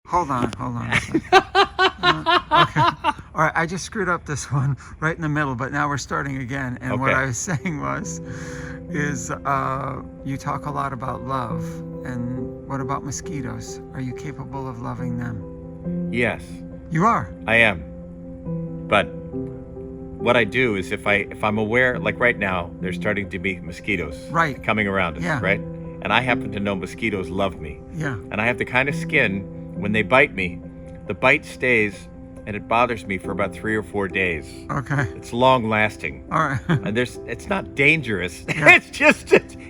Hold on a second. Okay. All right, I just screwed up this one right in the middle, but now we're starting again. And what Okay. I was saying is you talk a lot about love. And what about mosquitoes? Are you capable of loving them? Yes, You are. I am. But what I do is if I'm aware, like right now, there's starting to be mosquitoes Right. coming around us, Yeah. right? And I happen to know mosquitoes love me. Yeah. And I have the kind of skin, when they bite me, the bite stays and it bothers me for about 3 or 4 days. Okay. It's long lasting. All right. And it's not dangerous. Yeah. It's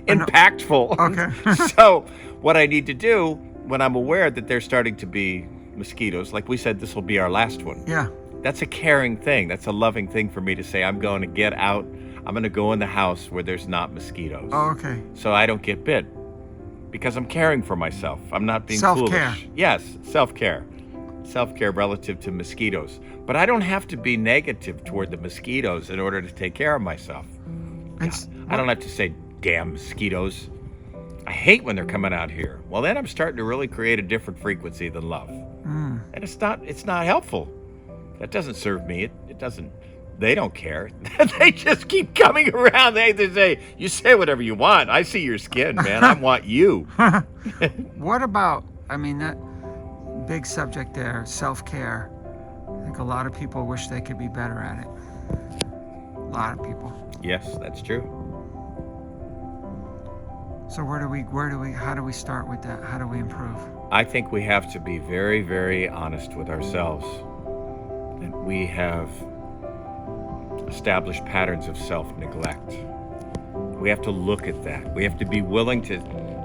impactful. Okay. So what I need to do when I'm aware that there's starting to be mosquitoes, like we said, this will be our last one. Yeah. That's a caring thing. That's a loving thing for me to say, I'm going to get out. I'm going to go in the house where there's not mosquitoes. Oh, okay. So I don't get bit. Because I'm caring for myself. I'm not being Self-care. foolish. Yes, self-care. Self-care relative to mosquitoes. But I don't have to be negative toward the mosquitoes in order to take care of myself. I don't have to say, damn mosquitoes. I hate when they're coming out here. Well, then I'm starting to really create a different frequency than love. And it's not helpful. That doesn't serve me. It doesn't. They don't care. They just keep coming around. They say, you say whatever you want. I see your skin, man. I want you. What about, I mean, that big subject there, self-care. I think a lot of people wish they could be better at it. A lot of people. Yes, that's true. So how do we start with that? How do we improve? I think we have to be very, very honest with ourselves. And we have established patterns of self-neglect. We have to look at that. We have to be willing to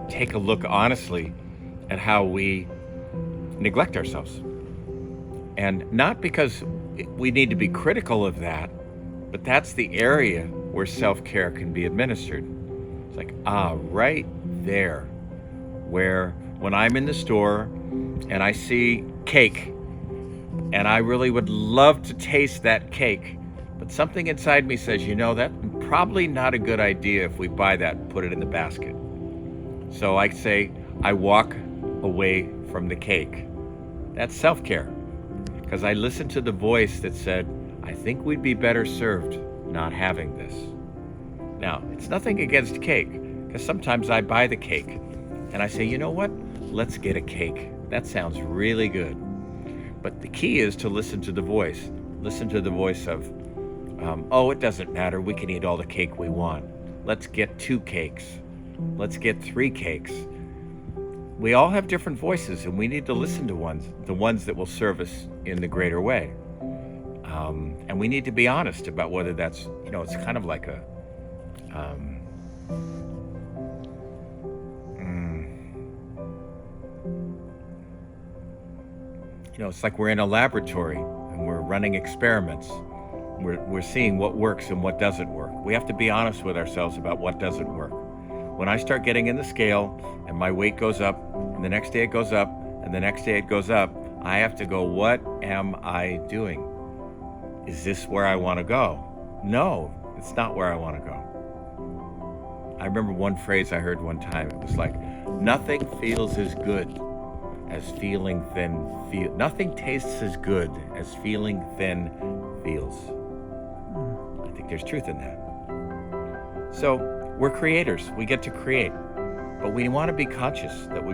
take a look honestly at how we neglect ourselves. And not because we need to be critical of that, but that's the area where self-care can be administered. It's like, right there, where when I'm in the store and I see cake, and I really would love to taste that cake, but something inside me says, that's probably not a good idea if we buy that and put it in the basket. So I say, I walk away from the cake. That's self-care. Because I listened to the voice that said, I think we'd be better served not having this. Now, it's nothing against cake, because sometimes I buy the cake and I say, you know what? Let's get a cake. That sounds really good. But the key is to listen to the voice. Listen to the voice of, it doesn't matter. We can eat all the cake we want. Let's get 2 cakes. Let's get 3 cakes. We all have different voices, and we need to listen to the ones that will serve us in the greater way. And we need to be honest about whether that's, it's kind of like a, it's like we're in a laboratory and we're running experiments. We're seeing what works and what doesn't work. We have to be honest with ourselves about what doesn't work. When I start getting in the scale and my weight goes up, and the next day it goes up, and the next day it goes up, I have to go, what am I doing? Is this where I want to go? No, it's not where I want to go. I remember one phrase I heard one time. It was like, nothing feels as good as feeling thin. Nothing tastes as good as feeling thin feels. I think there's truth in that. So we're creators. We get to create, but we want to be conscious that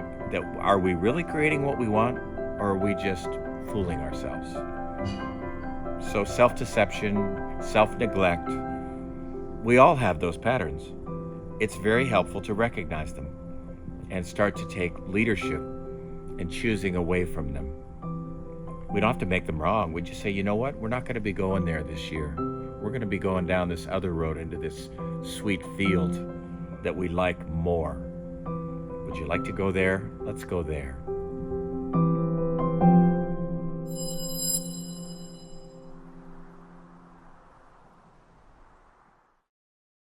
are we really creating what we want, or are we just fooling ourselves? So self-deception, self-neglect, we all have those patterns. It's very helpful to recognize them and start to take leadership in choosing away from them. We don't have to make them wrong. We just say, you know what? We're not going to be going there this year. We're going to be going down this other road into this sweet field that we like more. Would you like to go there? Let's go there.